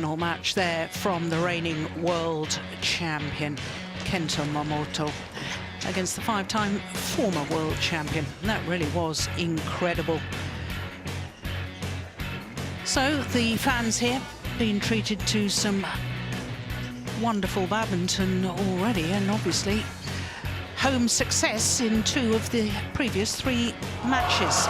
Match there from the reigning world champion Kento Momota against the five-time former world champion. That really was incredible. So the fans here being treated to some wonderful badminton already, and obviously home success in 2 of the previous 3 matches.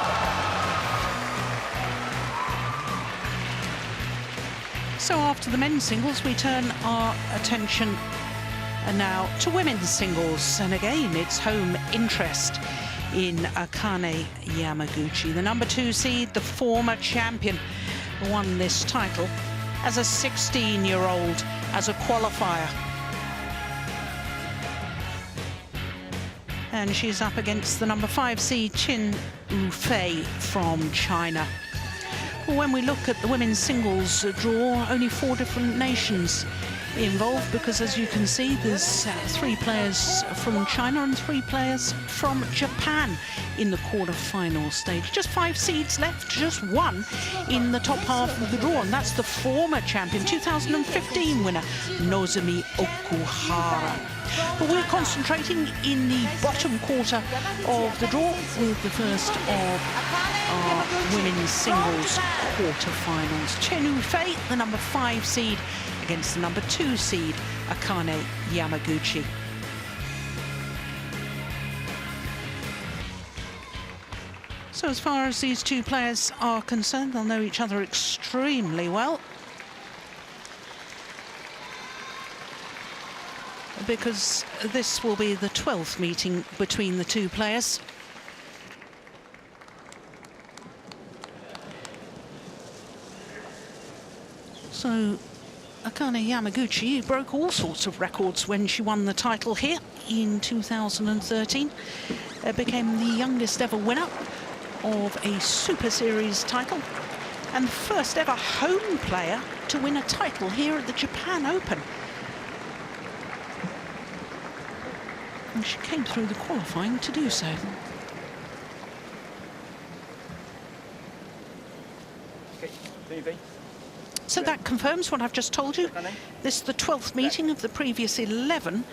So after the men's singles, we turn our attention now to women's singles. And again, it's home interest in Akane Yamaguchi. The number 2 seed, the former champion, won this title as a 16-year-old, as a qualifier. And she's up against the number 5 seed, CHEN Yufei from China. When we look at the women's singles draw, only 4 different nations involved, because as you can see, there's 3 players from China and 3 players from Japan in the quarter-final stage. Just 5 seeds left, just 1 in the top half of the draw, and that's the former champion, 2015 winner, Nozomi Okuhara. But we're concentrating in the bottom quarter of the draw with the first of our women's singles quarter-finals. CHEN Yufei, the number 5 seed, against the number 2 seed, Akane Yamaguchi. So as far as these 2 players are concerned, they'll know each other extremely well, because this will be the 12th meeting between the 2 players. So Akane Yamaguchi broke all sorts of records when she won the title here in 2013. Became the youngest ever winner of a Super Series title and the first ever home player to win a title here at the Japan Open. And she came through the qualifying to do so. So that confirms what I've just told you. This is the 12th meeting of the previous 11.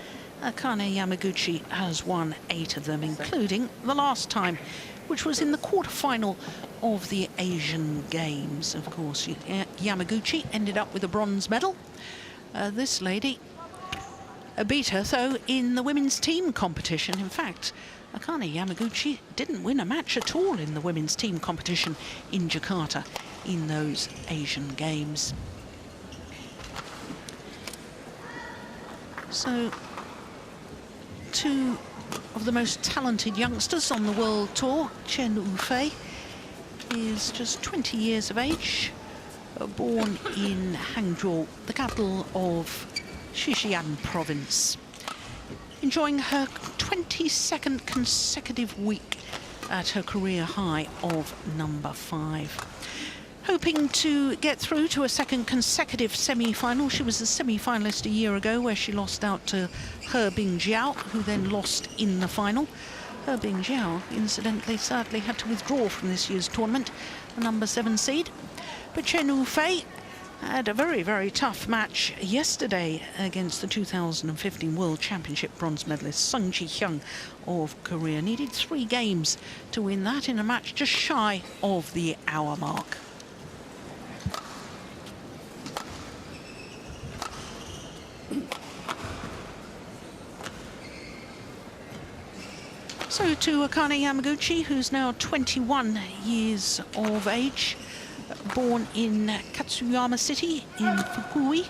Akane Yamaguchi has won 8 of them, including the last time, which was in the quarter-final of the Asian Games. Of course, Yamaguchi ended up with a bronze medal. This lady beat her, though, in the women's team competition. In fact, Akane Yamaguchi didn't win a match at all in the women's team competition in Jakarta in those Asian Games. So, 2 of the most talented youngsters on the World Tour. CHEN Yufei is just 20 years of age, born in Hangzhou, the capital of Sichuan province, enjoying her 22nd consecutive week at her career high of number 5. Hoping to get through to a 2nd consecutive semi-final. She was a semi-finalist a year ago, where she lost out to He Bingjiao, who then lost in the final. He Bingjiao, incidentally, sadly had to withdraw from this year's tournament, the number 7 seed. But CHEN Yufei had a very, very tough match yesterday against the 2015 World Championship bronze medalist Sung Ji-hyun of Korea. Needed 3 games to win that in a match just shy of the hour mark. So to Akane Yamaguchi, who's now 21 years of age, born in Katsuyama City in Fukui,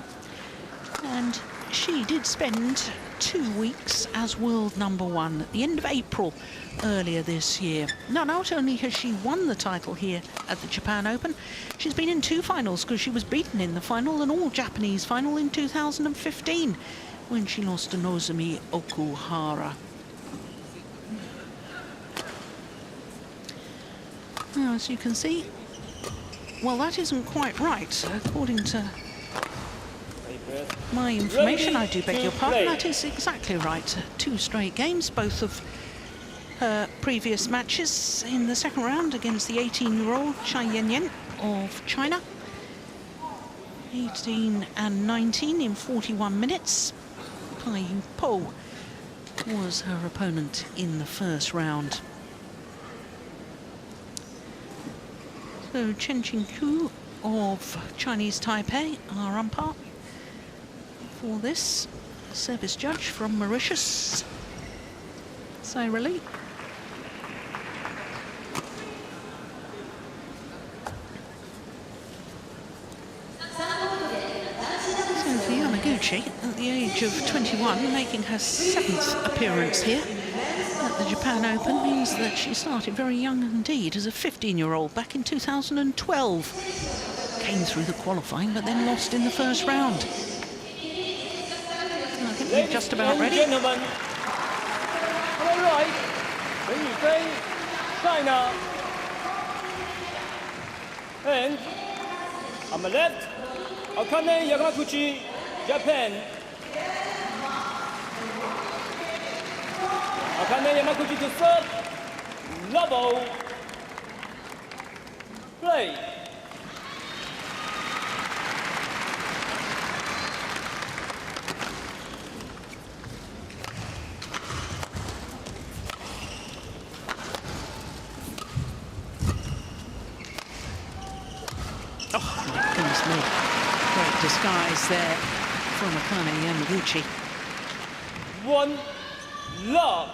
and she did spend 2 weeks as world number 1 at the end of April earlier this year. Now, not only has she won the title here at the Japan Open, she's been in 2 finals, because she was beaten in the final, an all-Japanese final in 2015, when she lost to Nozomi Okuhara. Now, as you can see, well, that isn't quite right. According to my information, I do beg your pardon, that is exactly right. 2 straight games, both of her previous matches in the 2nd round against the 18-year-old Cai Yan of China. 18 and 19 in 41 minutes. Kai Yufei was her opponent in the first round. So Chen Yufei of Chinese Taipei, our umpire for this. Service judge from Mauritius, Sairali. Yamaguchi, at the age of 21, making her 7th appearance here at the Japan Open, means that she started very young indeed as a 15-year-old back in 2012. Came through the qualifying, but then lost in the first round. I think we're just about ready. Gentlemen, on the right, CHEN Yufei, China. And on the left, Akane Yamaguchi, Japan. Akane Yamaguchi to serve. Level. Play. Oh, goodness me. Great disguise there from Akane Yamaguchi. 1 love.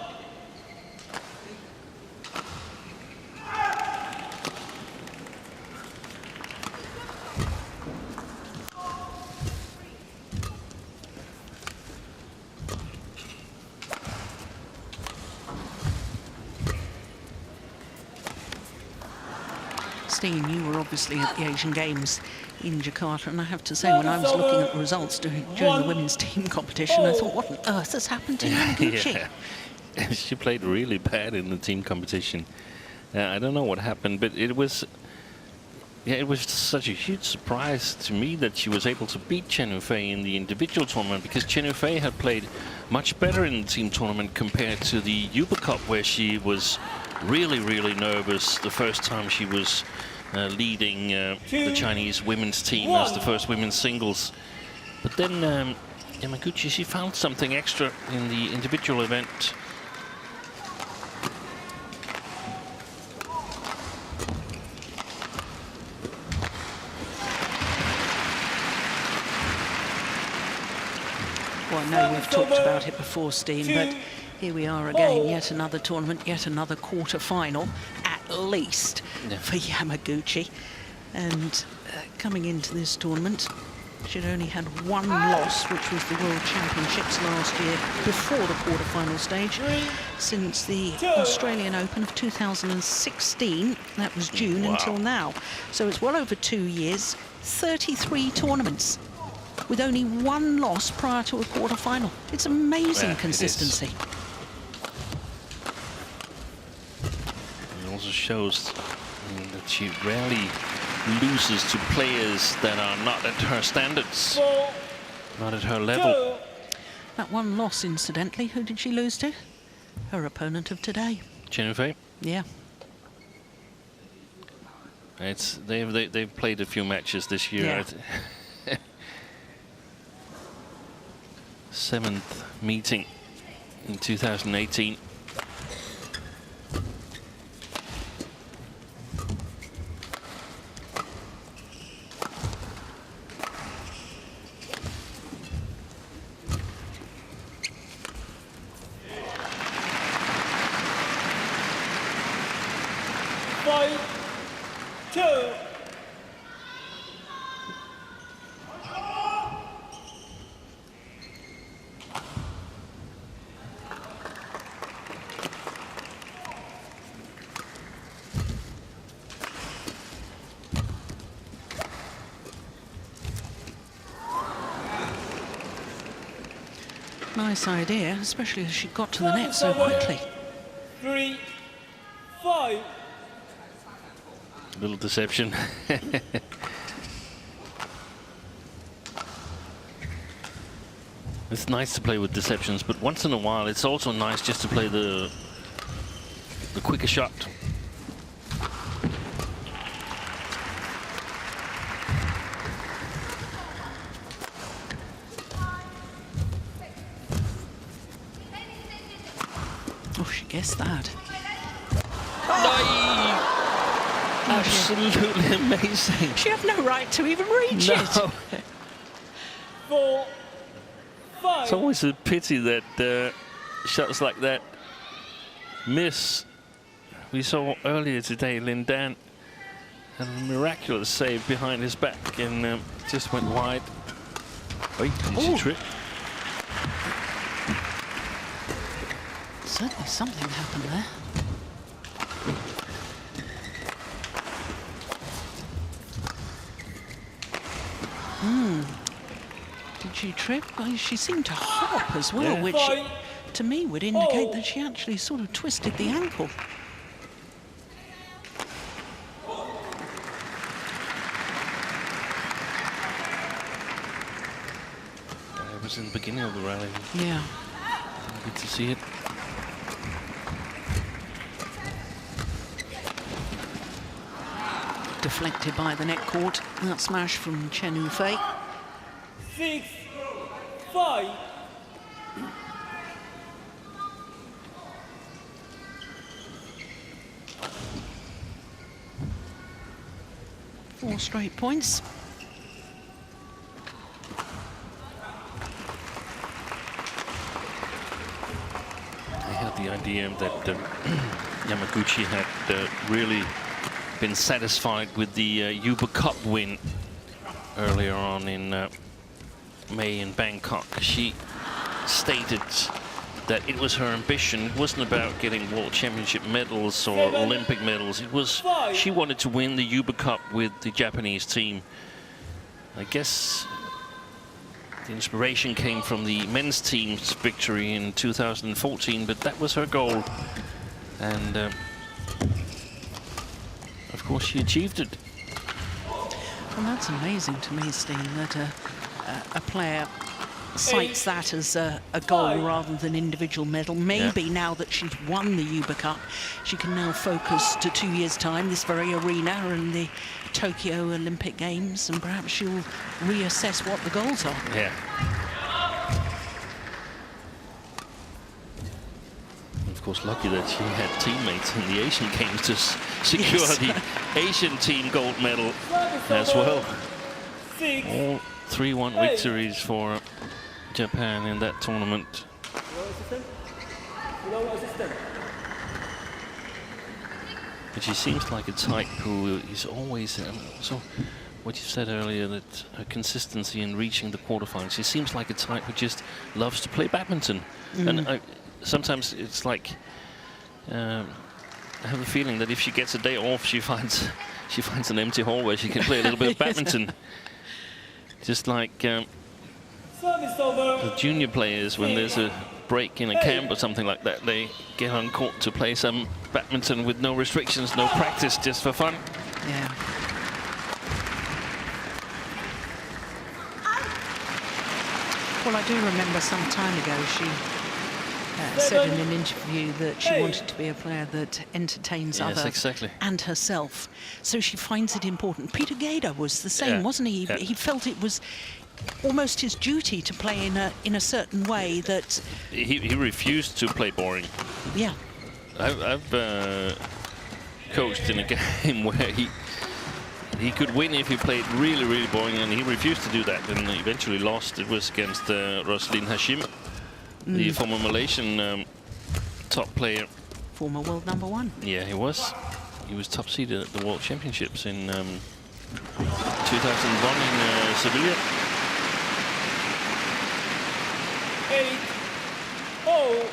Steen, you were obviously at the Asian Games in Jakarta, and I have to say, when I was looking at the results during the women's team competition, I thought, what on earth has happened to Yamaguchi? Yeah. She played really bad in the team competition. I don't know what happened, but it was such a huge surprise to me that she was able to beat CHEN Yufei in the individual tournament, because CHEN Yufei had played much better in the team tournament compared to the Uber Cup, where she was really, really nervous the first time she was leading the Chinese women's team as the first women's singles. But then Yamaguchi, she found something extra in the individual event. Well, I know we've talked about it before, Steen, but here we are again, yet another tournament, yet another quarter-final, at least, for Yamaguchi. And coming into this tournament, she'd only had one loss, which was the World Championships last year, before the quarter-final stage, since the Australian Open of 2016. That was June until now. So it's well over 2 years, 33 tournaments, with only one loss prior to a quarter-final. It's amazing consistency. It also shows that she rarely loses to players that are not at her standards, not at her level. That one loss, incidentally, who did she lose to? Her opponent of today. CHEN Yufei? Yeah. They've played a few matches this year. Yeah. 7th meeting in 2018. Nice idea, especially as she got to the net so quickly. 3, 5. Little deception. It's nice to play with deceptions, but once in a while it's also nice just to play the quicker shot. Oh, she guessed that. Absolutely amazing. She had no right to even reach it. 4, 5. It's always a pity that shots like that miss. We saw earlier today Lin Dan had a miraculous save behind his back and just went wide. Wait, did she trip? Certainly something happened there. Did she trip? Well, she seemed to hop as well, Yeah. which to me would indicate that she actually sort of twisted the ankle. It was in the beginning of the rally. Yeah. Good to see it. Deflected by the net court. That smash from CHEN Yufei. 6, 5. Four straight points. I had the idea that Yamaguchi had really been satisfied with the Uber Cup win earlier on in May in Bangkok. She stated that it was her ambition. It wasn't about getting World Championship medals or Olympic medals. It was she wanted to win the Uber Cup with the Japanese team. I guess the inspiration came from the men's team's victory in 2014, but that was her goal. And of course she achieved it. Well, that's amazing to me, Steen, that a player cites that as a goal rather than individual medal. Maybe now that she's won the Uber Cup, she can now focus to 2 years' time, this very arena and the Tokyo Olympic Games, and perhaps she'll reassess what the goals are. Yeah. Of course, lucky that she had teammates in the Asian Games to secure the Asian team gold medal as well. 6. All 3-1 victories for Japan in that tournament. But she seems like a type who is always, so what you said earlier, that her consistency in reaching the quarterfinals, she seems like a type who just loves to play badminton. And sometimes it's like, I have a feeling that if she gets a day off, she finds an empty hall where she can play a little bit of badminton. Just like the junior players, when there's a break in a camp or something like that, they get on court to play some badminton with no restrictions, no practice, just for fun. Yeah. Well, I do remember some time ago she said in an interview that she wanted to be a player that entertains others and herself. So she finds it important. Peter Gader was the same, wasn't he? Yeah. He felt it was almost his duty to play in a certain way that... He refused to play boring. Yeah. I've coached in a game where he could win if he played really, really boring, and he refused to do that, and eventually lost. It was against Roslin Hashim, the former Malaysian top player. Former world #1. Yeah, he was. He was top seeded at the World Championships in 2001 in Sevilla. 8-0.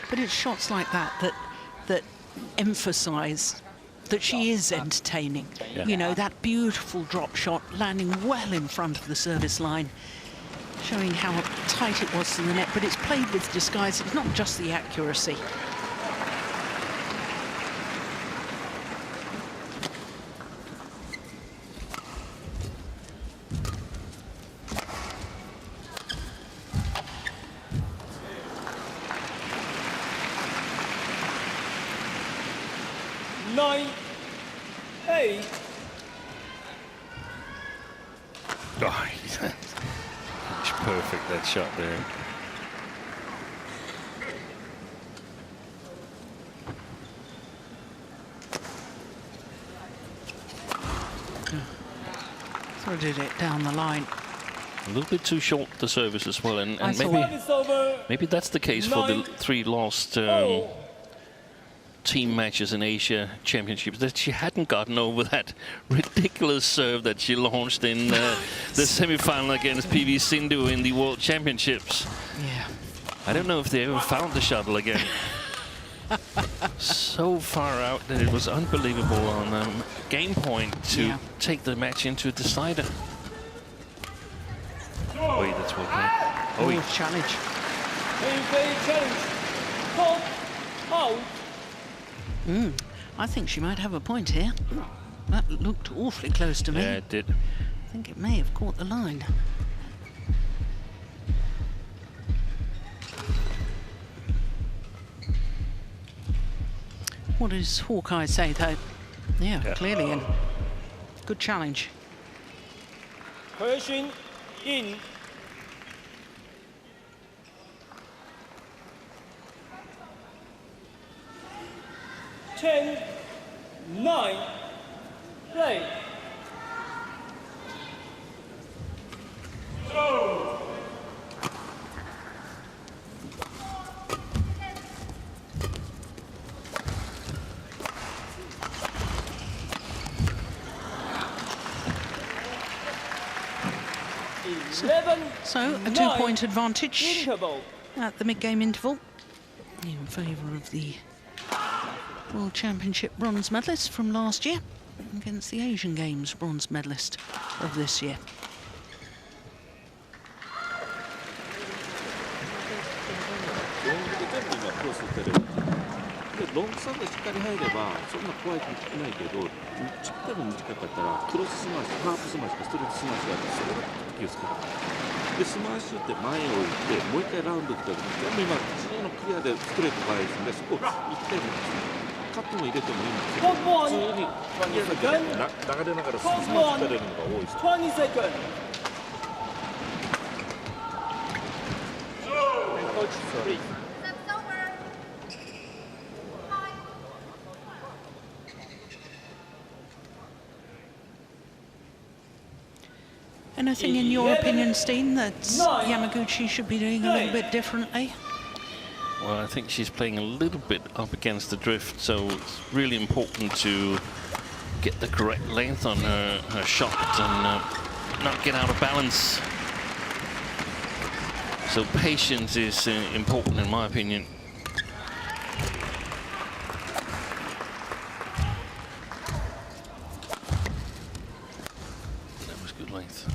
But it's shots like that that emphasize that she is entertaining. Yeah. You know, that beautiful drop shot landing well in front of the service line, showing how tight it was to the net, but it's played with disguise. It's not just the accuracy. Oh, it's perfect, that shot there. Threaded it down the line. A little bit too short, the service as well, and I maybe that's the case for the 3 last team matches in Asia Championships, that she hadn't gotten over that ridiculous serve that she launched in the semi-final against PV Sindhu in the World Championships. Yeah. I don't know if they ever found the shuttle again. So far out that it was unbelievable on game point to take the match into a decider. Wait, that's working. Oh, challenge. challenge. Top out. I think she might have a point here. That looked awfully close to me. Yeah, it did. I think it may have caught the line. What does Hawkeye say, though? Yeah, clearly in. Good challenge. Question in. Ten, 9, play. So a 2-point advantage Interval. at the mid-game interval in favour of the World Championship bronze medalist from last year against the Asian Games bronze medalist of this year. Anything in your opinion, Steen, that Yamaguchi should be doing a little bit differently? Well, I think she's playing a little bit up against the drift, so it's really important to get the correct length on her shot and not get out of balance. So patience is important in my opinion. That was good length.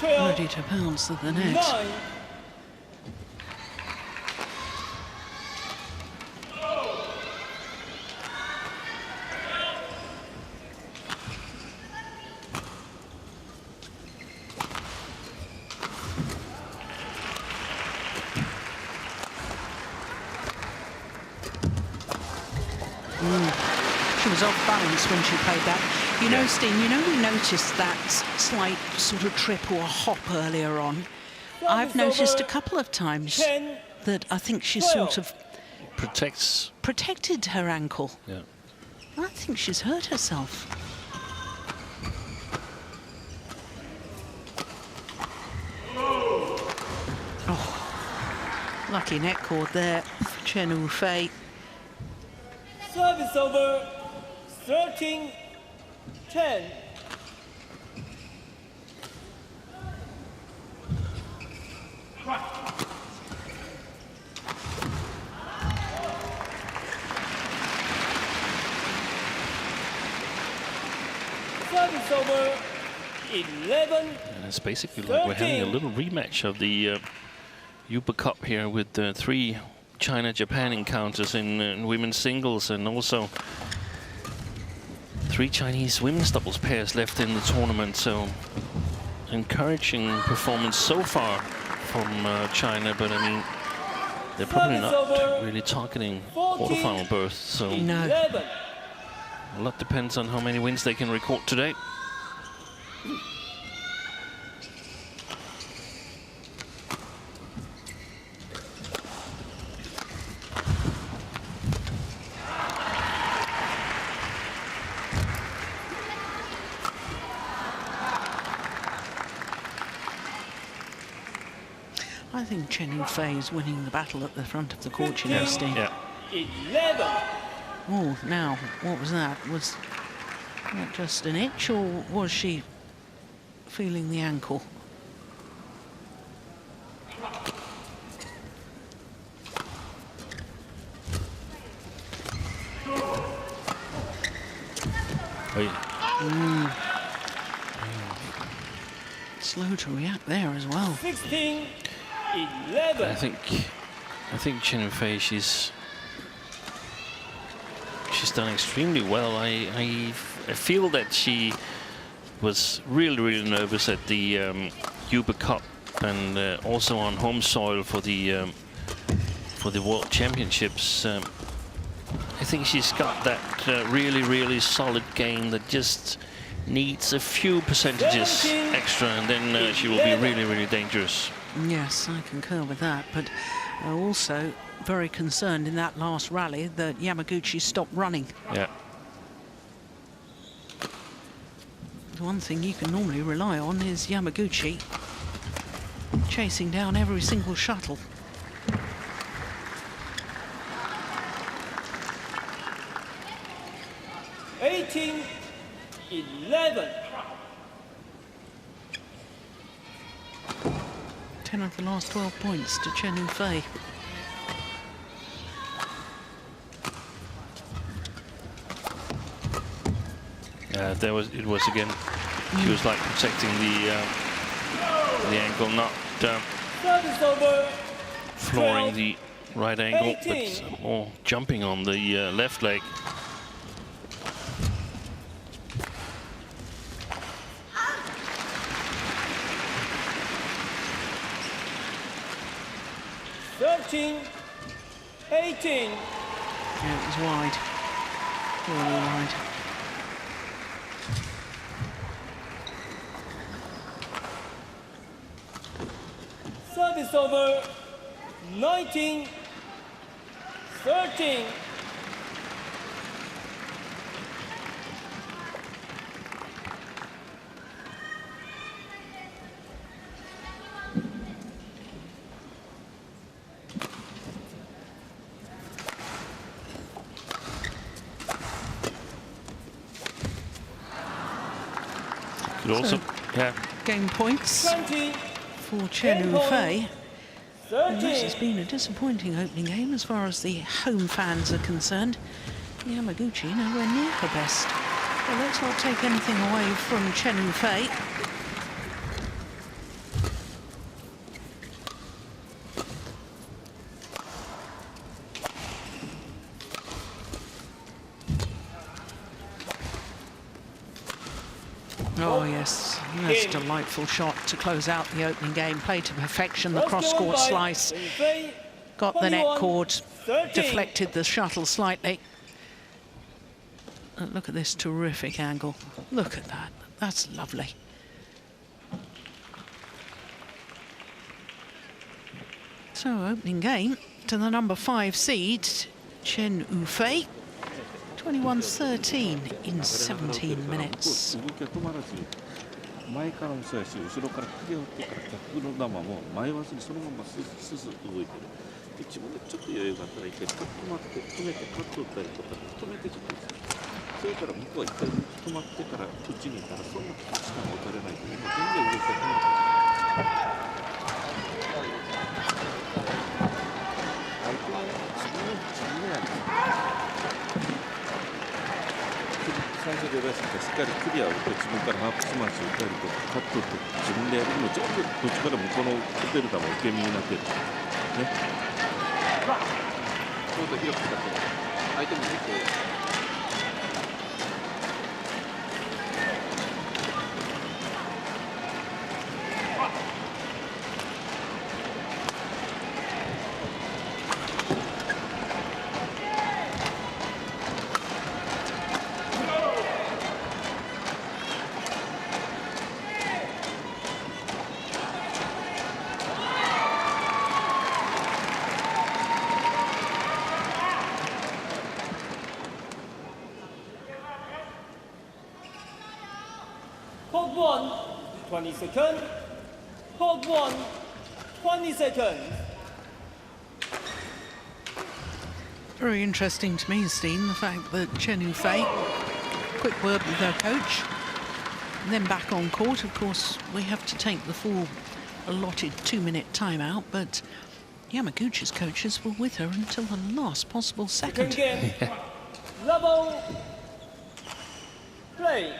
Ready to pounce at the net. 9. She was off balance when she played that. You know, Steen, you know, we noticed that slight sort of trip or hop earlier on. I've noticed a couple of times that I think she sort of protected her ankle. Yeah. I think she's hurt herself. Oh, lucky net cord there for CHEN Yufei. Service over. 13, 10. Service over. 11. And it's basically like we're having a little rematch of the Uber Cup here with 3 China-Japan encounters in women's singles, and also 3 Chinese women's doubles pairs left in the tournament. So encouraging performance so far from China, but I mean, they're probably not really targeting quarterfinal berths. So No. a lot depends on how many wins they can record today. think CHEN Yufei is winning the battle at the front of the court, you know, Steve. Yeah. 11. Oh, now, what was that? Was that just an itch, or was she feeling the ankle? Oh, yeah. Slow to react there as well. 16. 11. I think CHEN Yufei, she's done extremely well. I feel that she was really nervous at the Uber Cup and also on home soil for the World Championships. I think she's got that really solid game that just needs a few percentages extra, and then she will be really dangerous. Yes, I concur with that, but also very concerned in that last rally that Yamaguchi stopped running. Yeah. The one thing you can normally rely on is Yamaguchi chasing down every single shuttle. $18, 11. 10 of the last 12 points to CHEN Yufei. It was again. She was like protecting the ankle, not Service over. flooring the right ankle, 18. but more jumping on the left leg. $13, 18. Yeah, it was wide. Really wide. Service over. 19, 13. Could also, yeah. Game points 20, for CHEN Yufei. And this 13. has been a disappointing opening game as far as the home fans are concerned. Yamaguchi nowhere near her best. Well, let's not take anything away from CHEN Yufei. Oh yes, that's a delightful shot to close out the opening game. Played to perfection, the cross-court slice. Got the net cord, deflected the shuttle slightly. Look at this terrific angle. Look at that, that's lovely. So opening game to the number 5 seed, CHEN Yufei. 21-13 in 17 minutes. 前からもそうやし、後ろからクリア打ってから逆の球も迷わずにそのままスースー動いてる。で自分でちょっと余裕があったら一回止まって止めてカット打ったりとか止めてちょっとそれから向こうは一回止まってから打ちに行ったらそんなしかも打たれないと今全然動きがない。相手は自分でやる。最初で出してしっかりクリアを打って自分からハーフスマッシュ打ったりとかカットって自分でやるのもちょっとどっちからもこの打てる球を受け身になってるね。ちょうど広く使って相手も結構。Hold 1, 20 seconds. Hold 1, 20 seconds. Very interesting to me, Steen, the fact that CHEN Yufei, quick word with her coach, and then back on court. Of course, we have to take the full allotted 2-minute timeout, but Yamaguchi's coaches were with her until the last possible second. Game. Level. Play.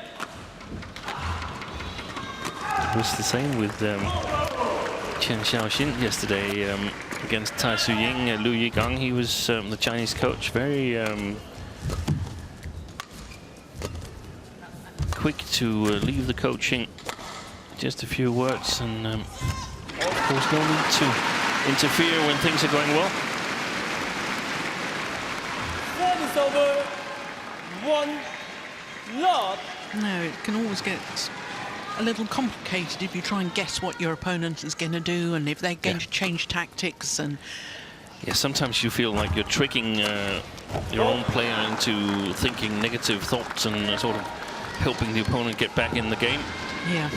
It was the same with Chen Xiaoxin yesterday against Tai Su Ying. Lu Yigang, he was the Chinese coach, very quick to leave the coaching. Just a few words, and of course no need to interfere when things are going well. Service over. 1 love. No, it can always get a little complicated if you try and guess what your opponent is going to do and if they're going to change tactics. And yeah, sometimes you feel like you're tricking your own player into thinking negative thoughts and sort of helping the opponent get back in the game. yeah,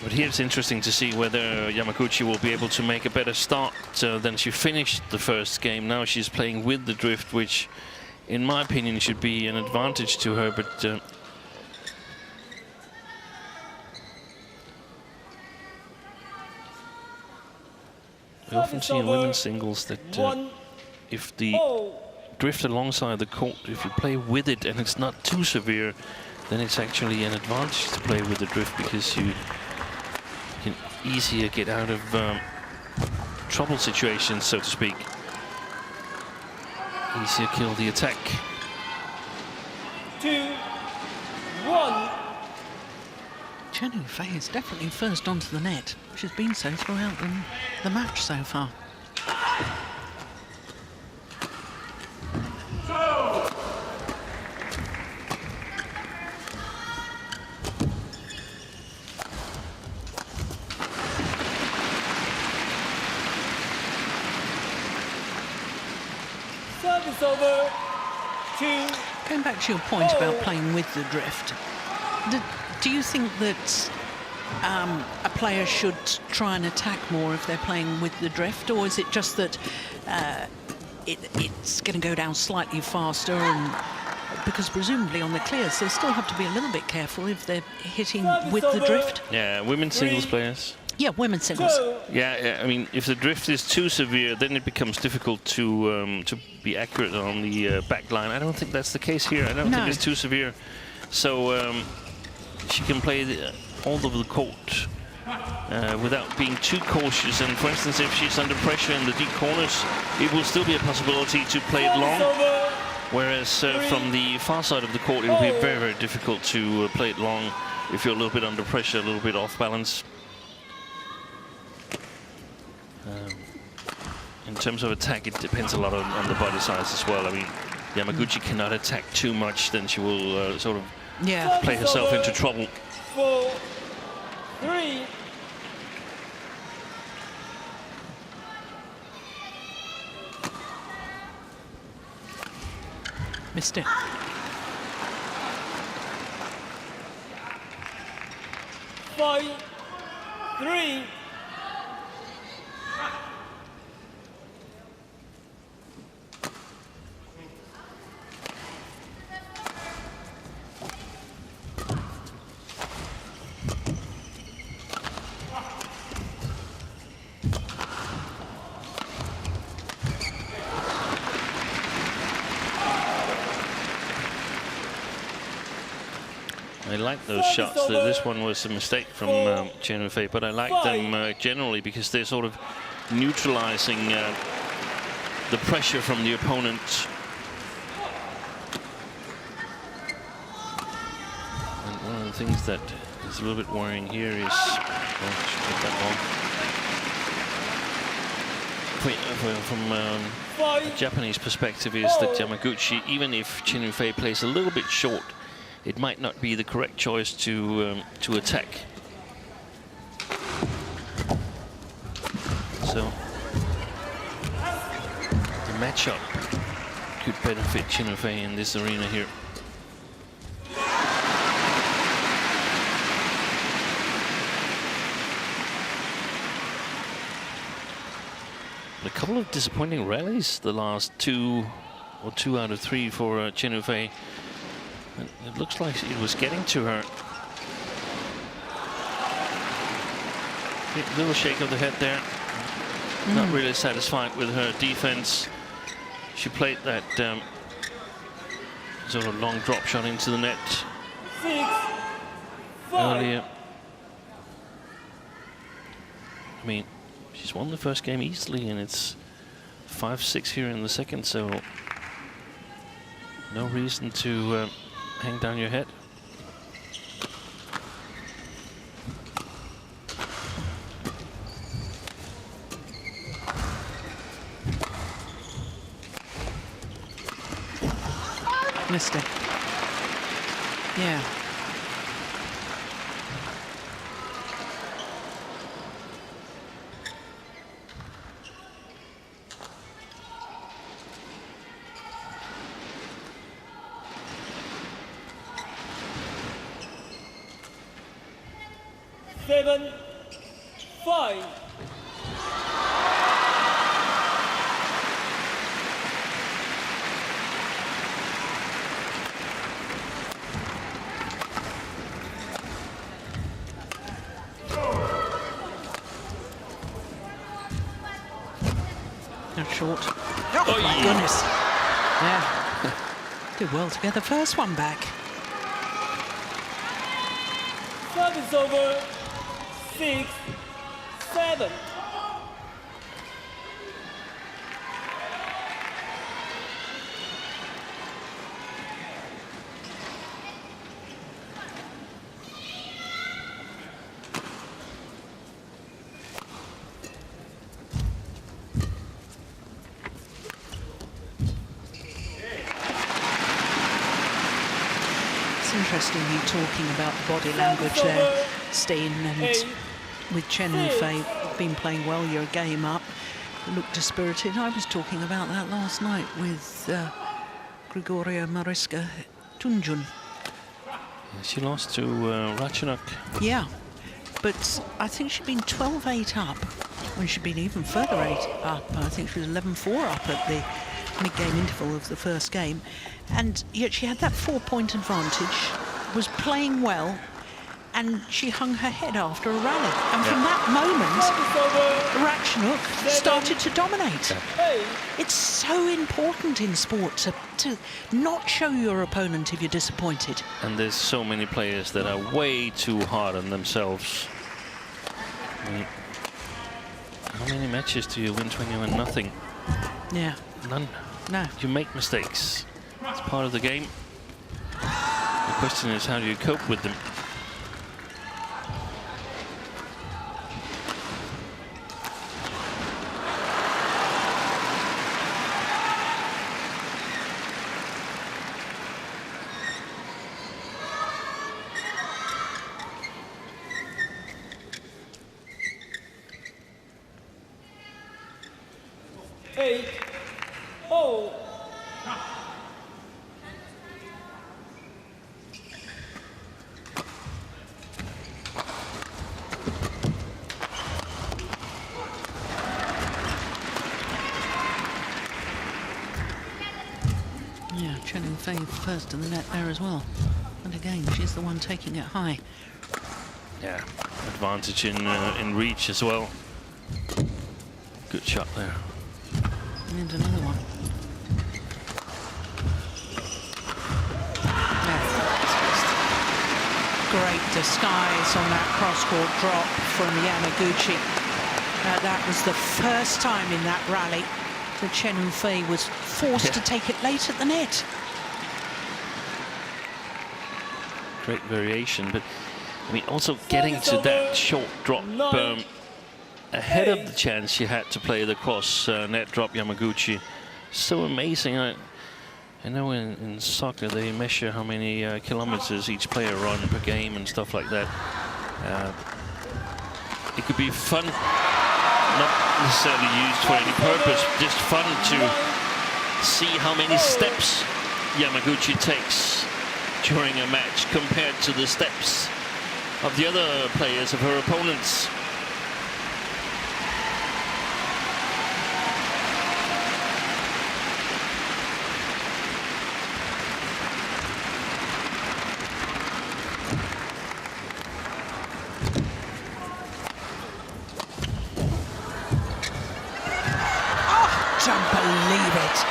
But here it's interesting to see whether Yamaguchi will be able to make a better start than she finished the first game. Now she's playing with the drift, which in my opinion should be an advantage to her, but we often see in women's singles that if the drift alongside the court, if you play with it and it's not too severe, then it's actually an advantage to play with the drift, because you can easier get out of trouble situations, so to speak. Easier kill the attack. 2, 1. CHEN Yufei is definitely first onto the net. She's been so throughout the match so far. Service over. 2. Going back to your point about playing with the drift, do you think that a player should try and attack more if they're playing with the drift, or is it just that it's going to go down slightly faster, and because presumably on the clears they'll still have to be a little bit careful if they're hitting with the drift? Yeah, women's singles players. Yeah, women's singles. Yeah, I mean, if the drift is too severe, then it becomes difficult to be accurate on the back line. I don't think that's the case here. I don't think it's too severe. So she can play all over the court without being too cautious. And for instance, if she's under pressure in the deep corners, it will still be a possibility to play it long. Whereas from the far side of the court, it will be very, very difficult to play it long if you're a little bit under pressure, a little bit off balance. In terms of attack, it depends a lot on the body size as well. I mean, Yamaguchi cannot attack too much, then she will sort of play herself into trouble. 4, 3. Missed it. 5, 3. I like those shots. This one was a mistake from CHEN Yufei, but I like them generally because they're sort of neutralizing the pressure from the opponent. And one of the things that is a little bit worrying here is, from a Japanese perspective, is that Yamaguchi, even if CHEN Yufei plays a little bit short, it might not be the correct choice to attack. So the matchup could benefit CHEN Yufei in this arena here. couple of disappointing rallies the last two out of three for CHEN Yufei. It looks like it was getting to her. A little shake of the head there. Not really satisfied with her defense. She played that sort of long drop shot into the net 6-5. earlier. I mean, she's won the first game easily, and it's 5-6 here in the second, so no reason to hang down your head. Missed it. Yeah. Seven, 5. Not short. Oh my goodness. Yeah. Did well to get the first one back. Service over. 6-7. It's interesting you talking about the body language there, Steen, and with CHEN Yufei been playing well, you're a game up, look dispirited. I was talking about that last night with Grigoria Mariska Tunjun. She lost to Ratchanok. Yeah, but I think she'd been 12-8 up when she'd been even further up. I think she was 11-4 up at the mid-game interval of the first game, and yet she had that 4-point advantage, was playing well, and she hung her head after a rally. And from that moment, Ratchanok started to dominate. It's so important in sport to not show your opponent if you're disappointed. And there's so many players that are way too hard on themselves. I mean, how many matches do you win when you win nothing? Yeah. None. No. You make mistakes. It's part of the game. The question is, how do you cope with them? Yeah, CHEN Yufei first to the net there as well. And again, she's the one taking it high. Yeah, advantage in reach as well. Good shot there. And another one. Great disguise on that cross-court drop from Yamaguchi. That was the first time in that rally that CHEN Yufei was forced to take it late at the net. Great variation, but I mean, also getting to that short drop ahead of the chance she had to play the cross net drop Yamaguchi. So amazing. I know in soccer they measure how many kilometers each player run per game and stuff like that. It could be fun, not necessarily used for any purpose, just fun to see how many steps Yamaguchi takes during a match compared to the steps of the other players, of her opponents. believe it.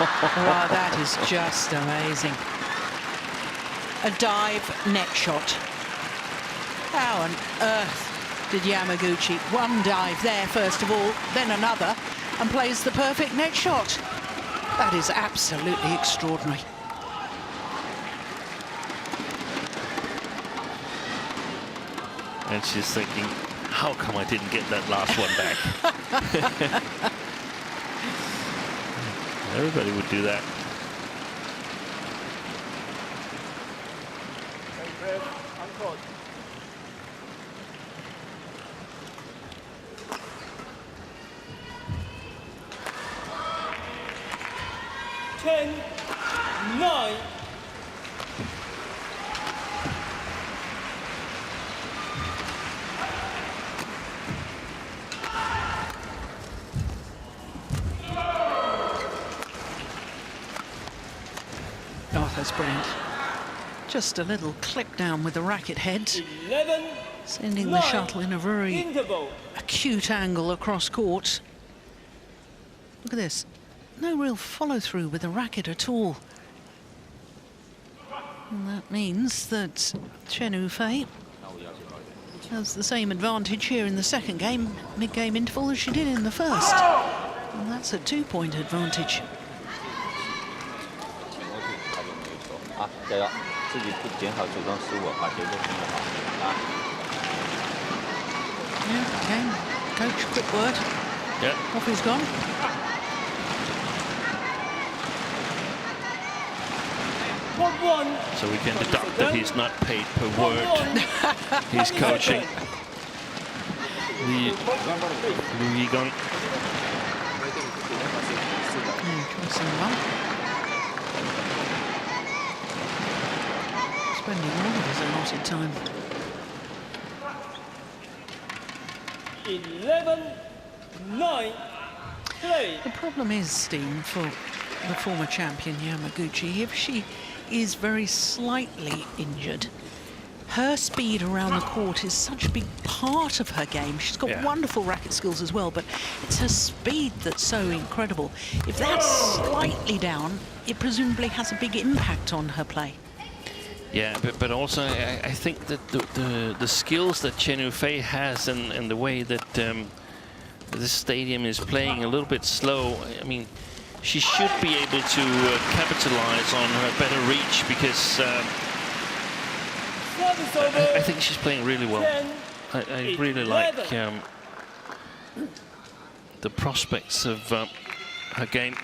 Oh, that is just amazing. A dive net shot. How on earth did Yamaguchi? One dive there, first of all, then another, and plays the perfect net shot. That is absolutely extraordinary. And she's thinking, how come I didn't get that last one back? Everybody would do that. Ten, 9. Oh, that's brilliant. Just a little clip down with the racket head, 11, sending the 9. shuttle in a very Interval. acute angle across court. Look at this. No real follow-through with the racket at all. And that means that CHEN Yufei has the same advantage here in the second game, mid-game interval, as she did in the first. And that's a 2-point advantage. Yeah, okay. Coach, quick word. Yeah. Off he's gone. So we can deduct that he's not paid per word he's coaching. The Louis Gun. Spending all of his allotted time. 11, 9. Play. The problem is, Steen, for the former champion Yamaguchi, if she is very slightly injured, her speed around the court is such a big part of her game. She's got wonderful racket skills as well, but it's her speed that's so incredible. If that's slightly down, it presumably has a big impact on her play. Yeah, but also I think that the skills that CHEN Yufei has and the way that this stadium is playing a little bit slow, I mean, she should be able to capitalize on her better reach, because I think she's playing really well. I really like the prospects of her game.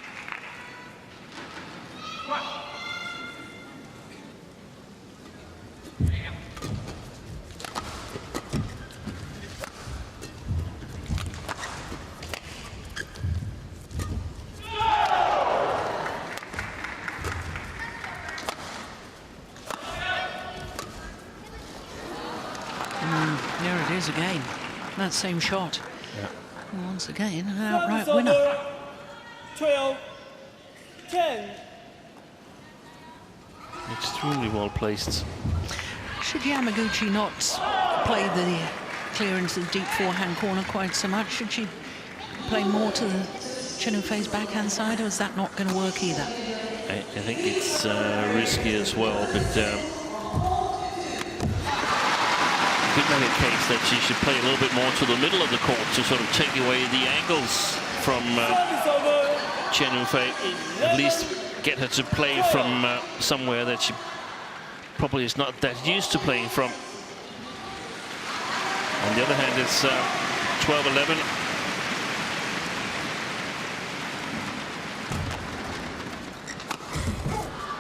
There it is again, that same shot. Yeah. Once again, an outright winner. 12, 10. Extremely well placed. Should Yamaguchi not play the clear into the deep forehand corner quite so much? Should she play more to the CHEN Yufei's backhand side, or is that not going to work either? I think it's risky as well, but could make a case that she should play a little bit more to the middle of the court to sort of take away the angles from CHEN Yufei. At least get her to play from somewhere that she probably is not that used to playing from. On the other hand, it's 12-11.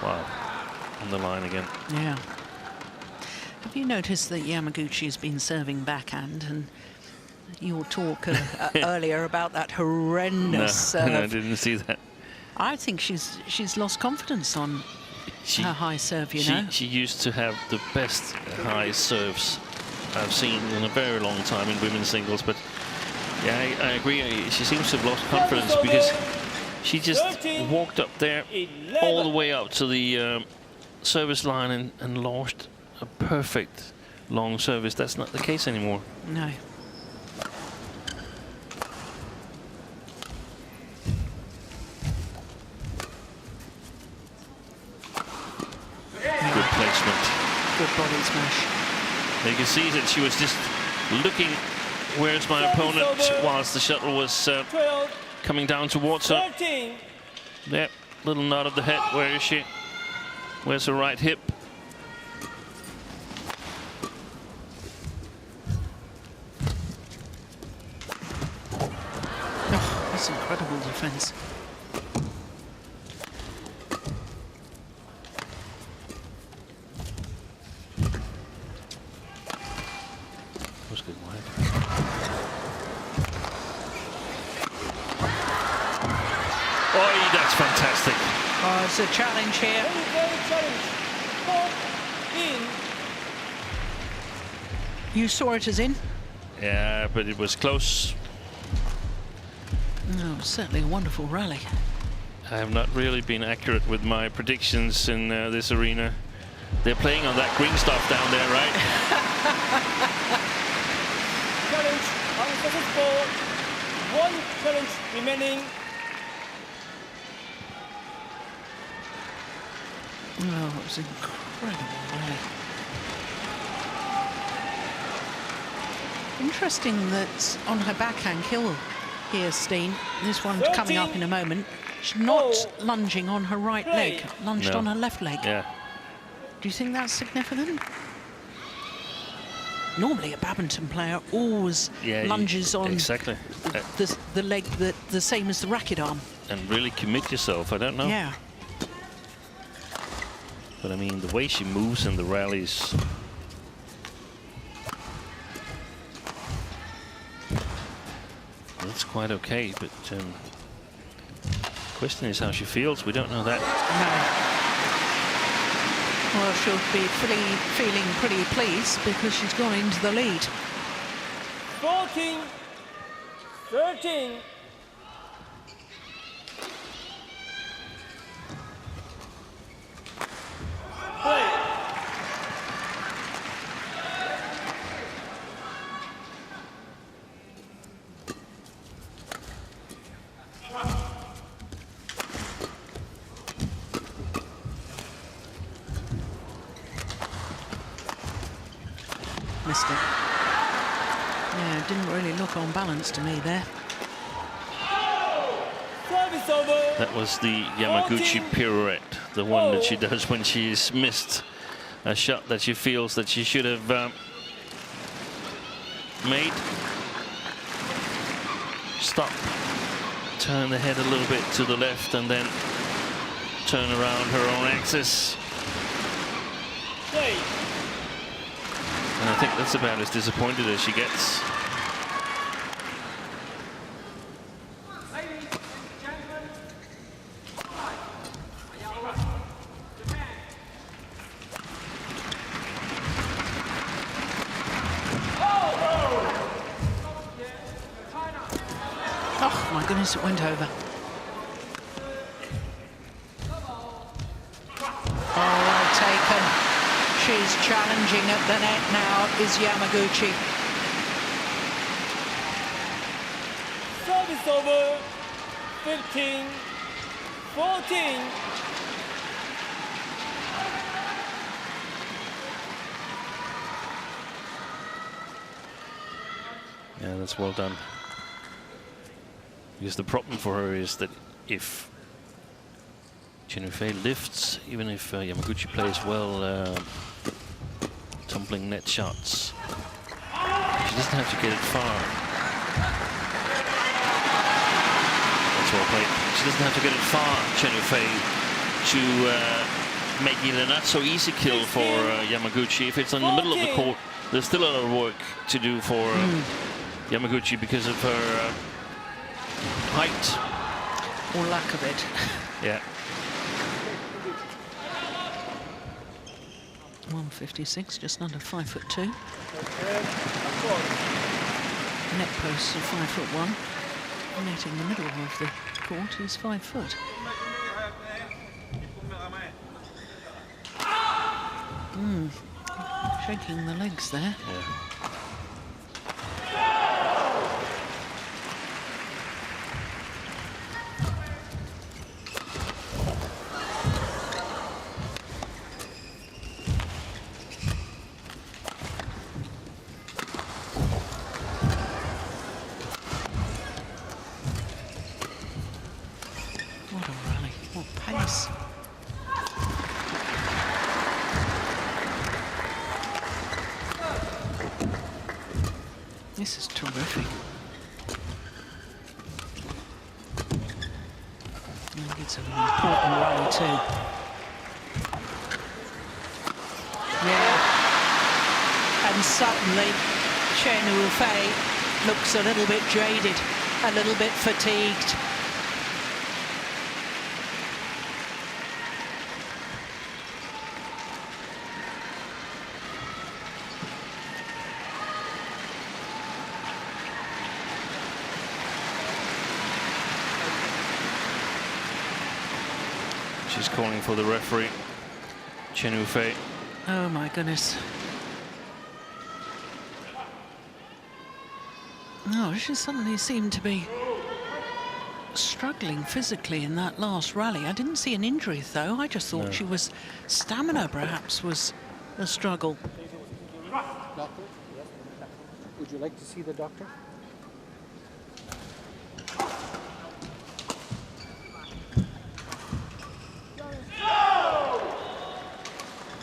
Wow, on the line again. Yeah. Have you noticed that Yamaguchi has been serving backhand, and your talk earlier about that horrendous serve? No, I didn't see that. I think she's lost confidence on her high serve, you know. She used to have the best high serves I've seen in a very long time in women's singles, but yeah, I agree. She seems to have lost confidence because she just walked up there all the way up to the service line and lost a perfect long service. That's not the case anymore. No. You can see that she was just looking, where's my opponent, whilst the shuttle was coming down towards her. 13. Yep, little nod of the head. Where is she? Where's her right hip? Oh, that's incredible defence. Was good wide. Oi, that's fantastic. Oh, it's a challenge here. Very challenge. 4 in. You saw it as in? Yeah, but it was close. No, certainly a wonderful rally. I have not really been accurate with my predictions in this arena. They're playing on that green stuff down there, right? Challenge unsuccessful. 1 challenge remaining. Oh, it was incredible rally. Interesting that on her backhand kill here, Steen, this one's coming up in a moment, she's not lunging on her right leg, lunged on her left leg. Yeah. Do you think that's significant? Normally a badminton player always lunges on exactly. the leg that the same as the racket arm. And really commit yourself, I don't know. Yeah. But I mean, the way she moves in the rallies. That's quite okay, but the question is how she feels. We don't know that. No. Well, she'll be feeling pretty pleased because she's gone into the lead. 14. 13. Play. Missed it. Yeah, it didn't really look on balance to me there. Service over. That was the Yamaguchi pirouette, the one that she does when she's missed a shot that she feels that she should have made. Stop, turn the head a little bit to the left and then turn around her own axis. Play. And I think that's about as disappointed as she gets. Oh my goodness, it went over. Oh, well taken. She's challenging at the net now, is Yamaguchi. Service over. 15. 14. Yeah, that's well done. Because the problem for her is that if CHEN Yufei lifts, even if Yamaguchi plays well, tumbling net shots, she doesn't have to get it far. That's well played. She doesn't have to get it far, CHEN Yufei, to make it a not so easy kill for Yamaguchi. If it's in the middle of the court, there's still a lot of work to do for Yamaguchi because of her height. Or lack of it. Yeah. 156, just under 5'2". Net posts are 5'1". Net in the middle of the court is 5 foot. Shaking the legs there. Yeah. dangerous. This is terrific. I think it's an important rally too. Yeah. And suddenly, CHEN Yufei looks a little bit jaded, a little bit fatigued. She's calling for the referee, CHEN Yufei. Oh my goodness. Oh, she suddenly seemed to be struggling physically in that last rally. I didn't see an injury though. I just thought she was stamina perhaps was a struggle. Doctor? Would you like to see the doctor?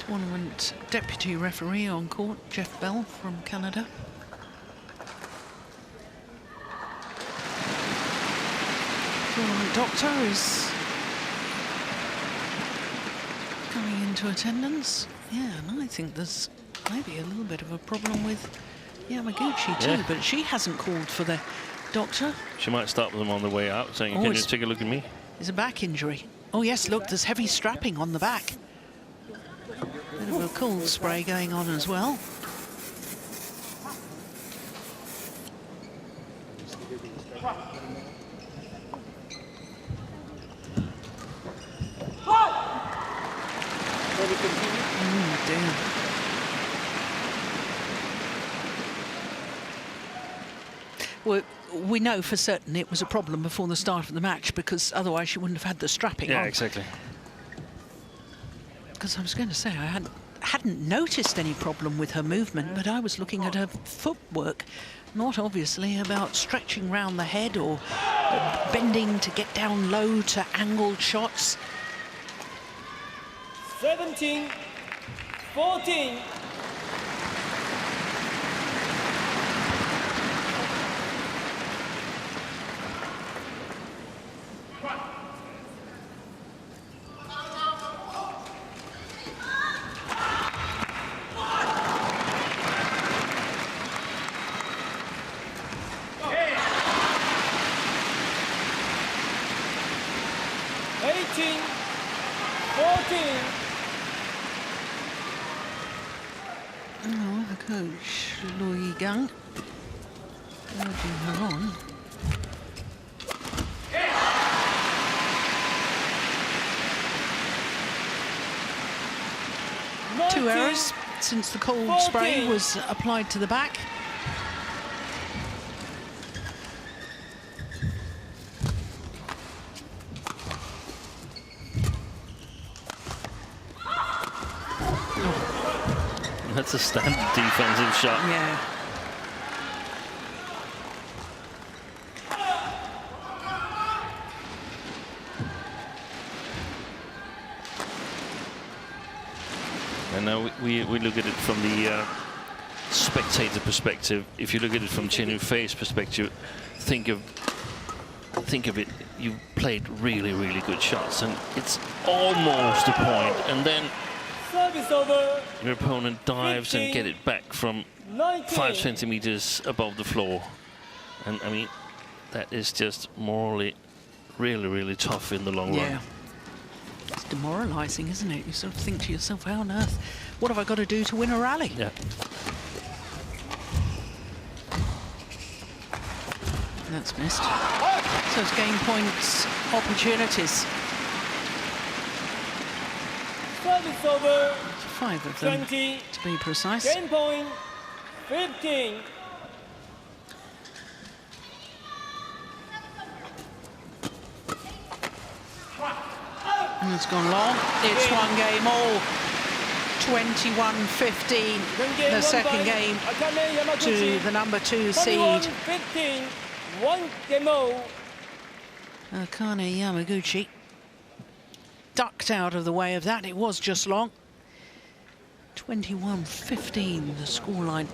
Tournament deputy referee on court, Jeff Bell from Canada. Tournament doctor is coming into attendance. Yeah, and I think there's maybe a little bit of a problem with Yamaguchi too, but she hasn't called for the doctor. She might stop them on the way out, saying, "Can you take a look at me?" It's a back injury. Oh yes, look, there's heavy strapping on the back. Bit of a cold spray going on as well. Damn. Well, we know for certain it was a problem before the start of the match, because otherwise she wouldn't have had the strapping on. Yeah, exactly. Because I was going to say, I hadn't noticed any problem with her movement, but I was looking at her footwork, not obviously about stretching round the head or bending to get down low to angled shots. 17-14. Oh, the coach, Lui Gang, urging her on. Two errors since the cold spray was applied to the back. That's a standard defensive shot. Yeah. And now we look at it from the spectator perspective. If you look at it from CHEN Yufei's perspective, think of it. You played really, really good shots, and it's almost a point, and then Service over. your opponent dives and get it back from 5 centimeters above the floor. And I mean, that is just morally really, really tough in the long run. It's demoralising, isn't it? You sort of think to yourself, how on earth, what have I got to do to win a rally? Yeah. That's missed. So it's game points, opportunities. Service over. 5 of them, 20. to be precise. Game point 15. And it's gone long. It's one game all. 21-15. The second game to the number 2 seed. 15. One game all. Akane Yamaguchi. ducked out of the way of that. It was just long. 21-15, the scoreline.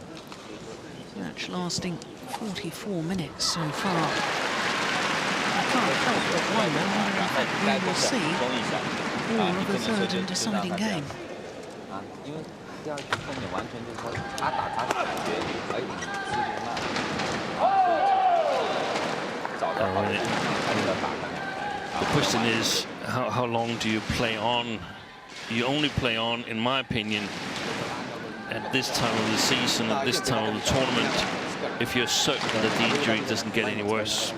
Match lasting 44 minutes so far. I can't help but wonder whether in fact we will see all of the third and deciding game. The question is, how long do you play on? You only play on, in my opinion, at this time of the season, at this time of the tournament, if you're certain that the injury doesn't get any worse.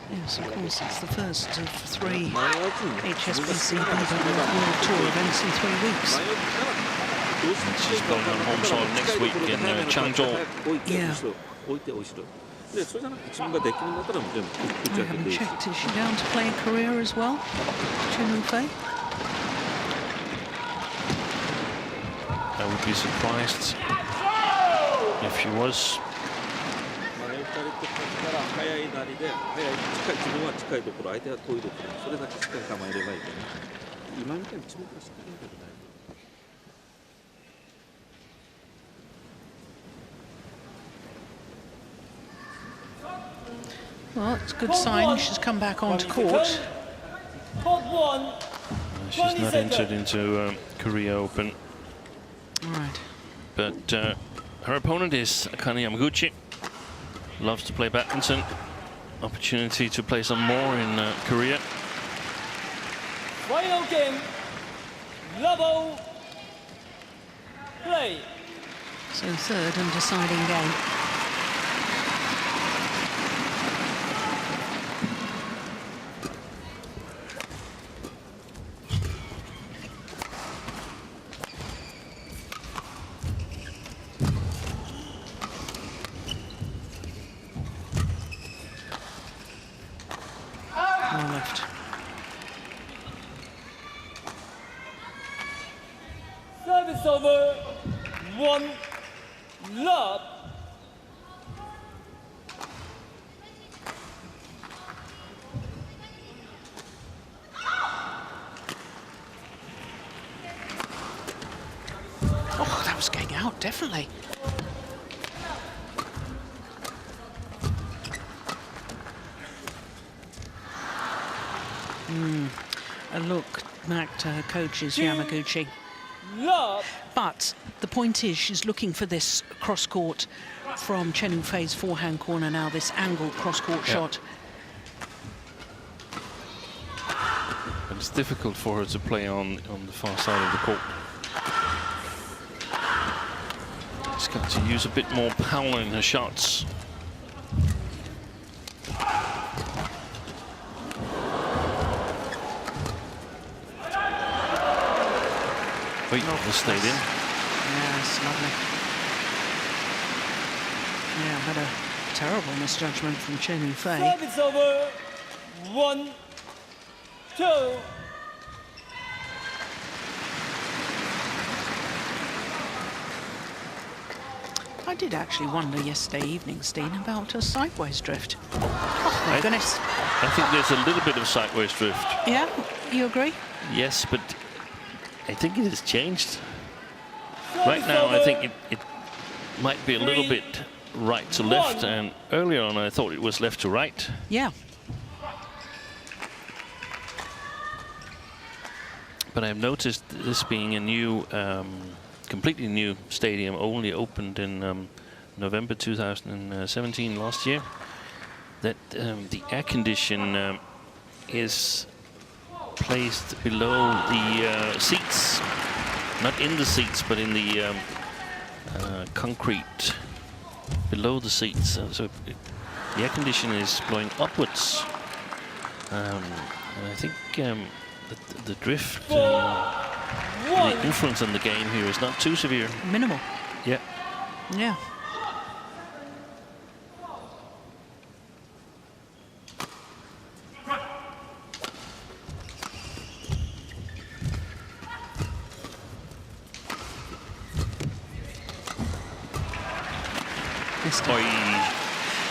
Yes, of course, it's the first of 3 HSBC BWF World Tour events in 3 weeks. And she's playing on home soil next week in Changzhou. Yeah. I haven't checked. Is she down to play a career as well, CHEN Yufei? I would be surprised if she was. Well, it's a good sign she's come back onto court. She's not entered into Korea Open. All right. But her opponent is Akane Yamaguchi. Loves to play badminton. Opportunity to play some more in Korea. Final game, level play. So third and deciding game. Left. Service over, 1 love. Oh, that was going out, definitely. A look back to her coaches, Yamaguchi. Love. But the point is, she's looking for this cross-court from CHEN Yufei's forehand corner now, this angled cross-court shot. But it's difficult for her to play on the far side of the court. She's got to use a bit more power in her shots. Wait, no, stayed in. Yes, lovely. Yeah, but a terrible misjudgment from CHEN Yufei. Service over, 1, 2. I did actually wonder yesterday evening, Steen, about a sideways drift. Oh, my goodness. I think there's a little bit of sideways drift. Yeah, you agree? Yes, but I think it has changed. Right now, I think it might be a little bit right to left, and earlier on, I thought it was left to right. Yeah. But I've noticed this being a new, completely new stadium, only opened in November 2017, last year, that the air condition is placed below the seats, not in the seats, but in the concrete below the seats. So the air condition is blowing upwards. And I think the drift, the influence on the game here is not too severe. Minimal. Yeah. Yeah.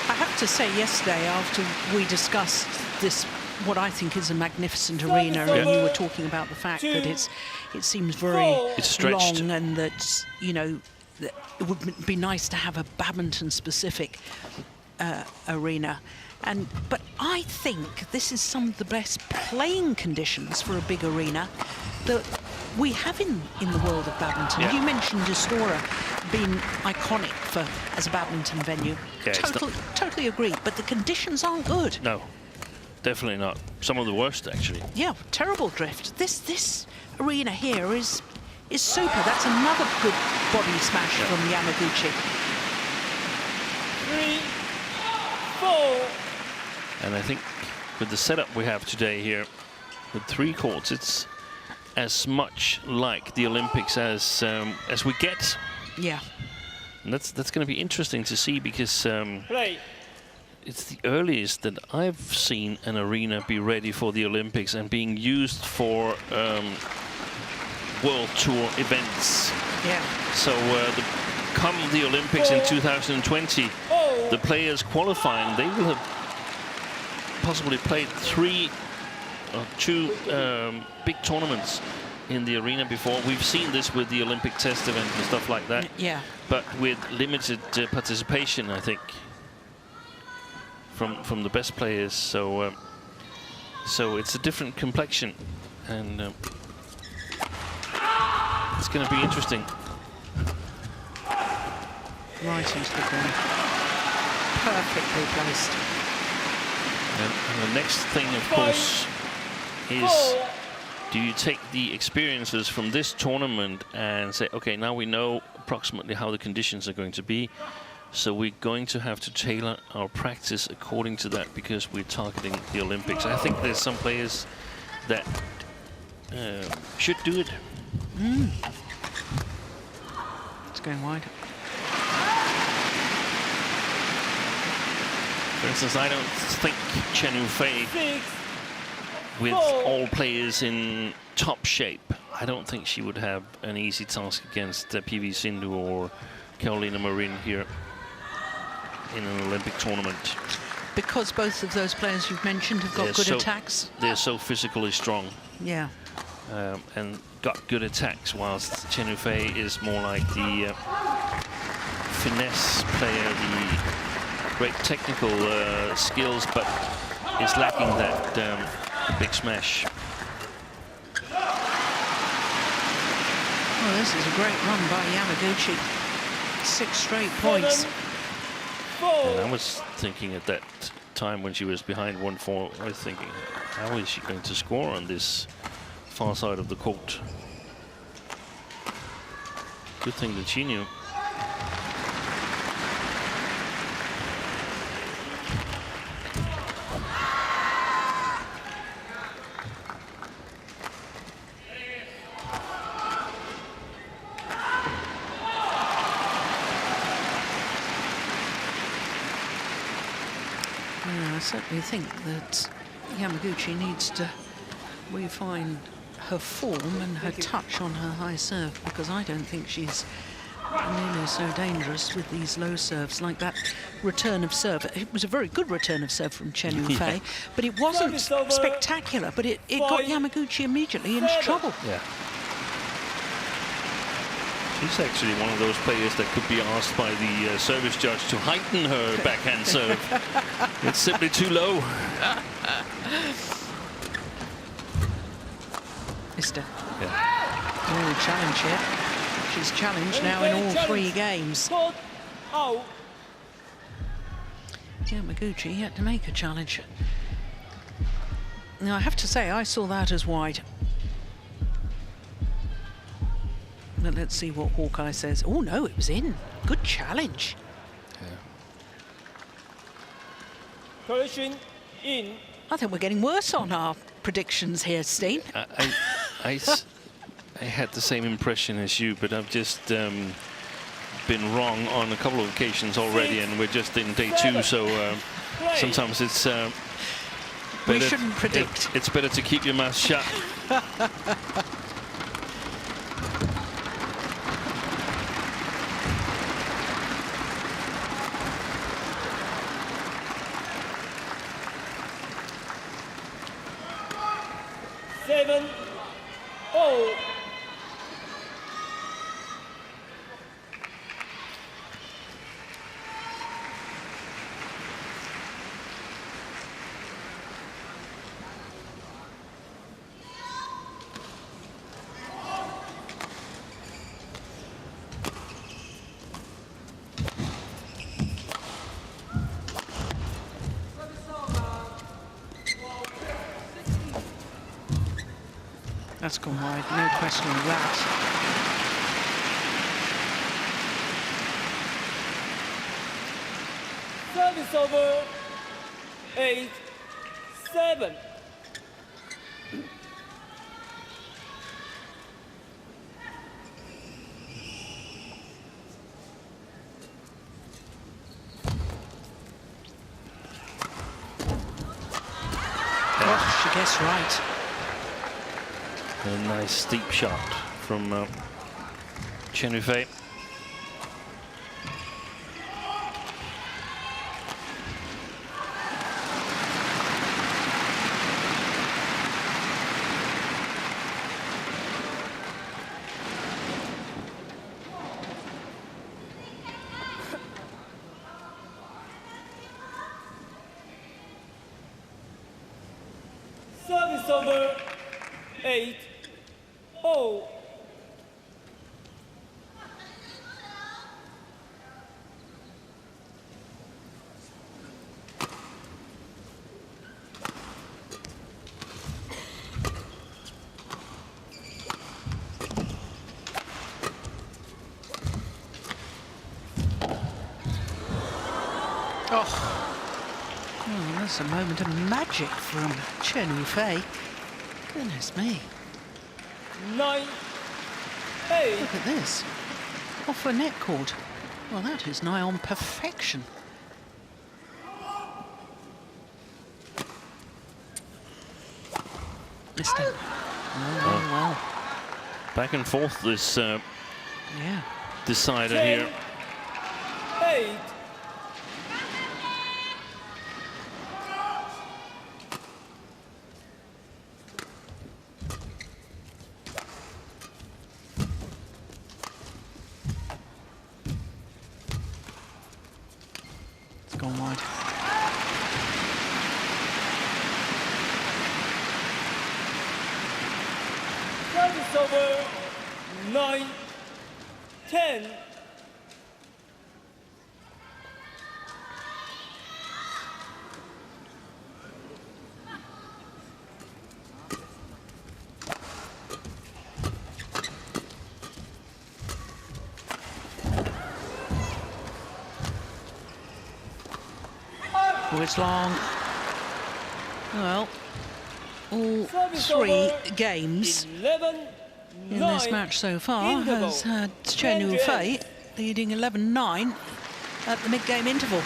I have to say, yesterday, after we discussed this, what I think is a magnificent arena, and you were talking about the fact that it seems very stretched. long, and that, you know, that it would be nice to have a badminton-specific arena. But I think this is some of the best playing conditions for a big arena that we have in the world of badminton. Yeah. You mentioned Istora being iconic as a badminton venue. Yeah, Totally agree, but the conditions aren't good. No, definitely not. Some of the worst, actually. Yeah, terrible drift. This arena here is super. That's another good body smash from Yamaguchi. 3, 4. And I think with the setup we have today here, with 3 courts, it's as much like the Olympics as we get. Yeah. And that's going to be interesting to see, because Play. it's the earliest that I've seen an arena be ready for the Olympics and being used for World Tour events. Yeah. So come the Olympics in 2020, the players qualifying, they will have possibly played 2 big tournaments in the arena before. We've seen this with the Olympic test event and stuff like that. Yeah. But with limited participation, I think, from the best players. So so it's a different complexion, and it's going to be interesting. Right into the corner. Perfectly placed. And the next thing, of course, is, do you take the experiences from this tournament and say, okay, now we know approximately how the conditions are going to be, so we're going to have to tailor our practice according to that, because we're targeting the Olympics. I think there's some players that should do it. It's going wide. For instance, I don't think CHEN Yufei, with all players in top shape, I don't think she would have an easy task against PV Sindhu or Carolina Marin here in an Olympic tournament. Because both of those players you've mentioned have got good attacks. They're so physically strong. Yeah. And got good attacks, whilst CHEN Yufei is more like the finesse player, the great technical skills, but is lacking that big smash. Oh, this is a great run by Yamaguchi. 6 straight points. 4. And I was thinking at that time when she was behind 1-4, I was thinking, how is she going to score on this far side of the court? Good thing that she knew. I certainly think that Yamaguchi needs to refine her form and her touch on her high serve, because I don't think she's nearly so dangerous with these low serves, like that return of serve. It was a very good return of serve from CHEN Yufei, but it wasn't spectacular, but it got Yamaguchi immediately into trouble. Yeah. She's actually one of those players that could be asked by the service judge to heighten her backhand serve. It's simply too low. Mister. Yeah. Oh, challenge here. She's challenged now in all 3 games. Court out. Yamaguchi yet to make a challenge. Now, I have to say, I saw that as wide. But let's see what Hawkeye says. Oh, no, it was in. Good challenge. Collision in. I think we're getting worse on our predictions here, Steen. I had the same impression as you, but I've just been wrong on a couple of occasions already, and we're just in day 2, so sometimes it's better, we shouldn't predict. It's better to keep your mouth shut. 7-0. That's gone wide, no question of that. Service over. 8-7. Oh, she gets right. A nice steep shot from CHEN Yufei. Service over. 8-0. Oh, that's a moment of magic from CHEN Yufei. Goodness me. 9-8. Look at this. Off a net cord. Well, that is nigh on perfection. Missed it. Oh, well. Back and forth this Yeah. decider here. 8. It's gone wide. Service over. 9-10. Oh, it's long. Well, all Service three over. games 11-9. in this match so far has had CHEN Yufei leading 11-9 at the mid-game interval.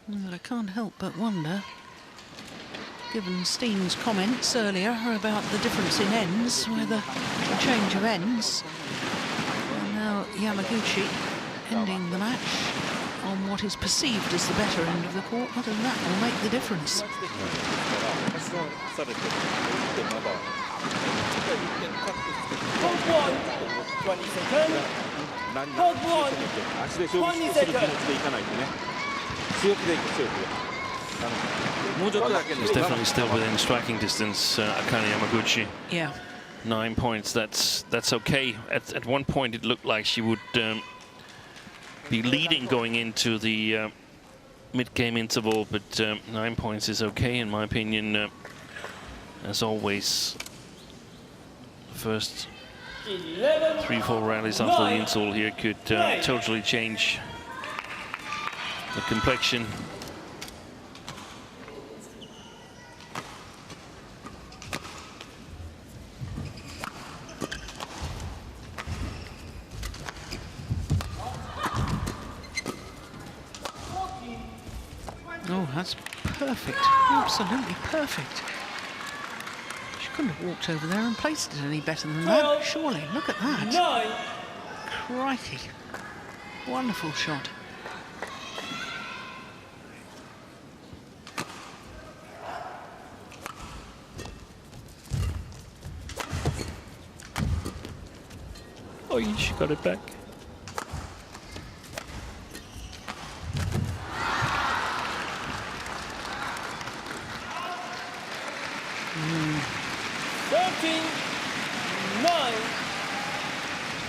Well, I can't help but wonder, given Steen's comments earlier about the difference in ends, whether a change of ends, and now Yamaguchi ending the match on what is perceived as the better end of the court, whether that will make the difference. Hold 1. 20 seconds. Hold 1. 足で勝負する気持ちでいかないとね。強気でいく、強気で。もうちょっとだけで。 He's definitely still within striking distance, Akane Yamaguchi. Yeah. 9 points, that's okay. At one point it looked like she would be leading going into the mid-game interval, but 9 points is okay in my opinion. As always, first 3-4 rallies after the interval here could totally change the complexion. Oh, that's perfect. Absolutely perfect. She couldn't have walked over there and placed it any better than that, surely. Look at that. 9. Crikey. Wonderful shot. Oh, she got it back.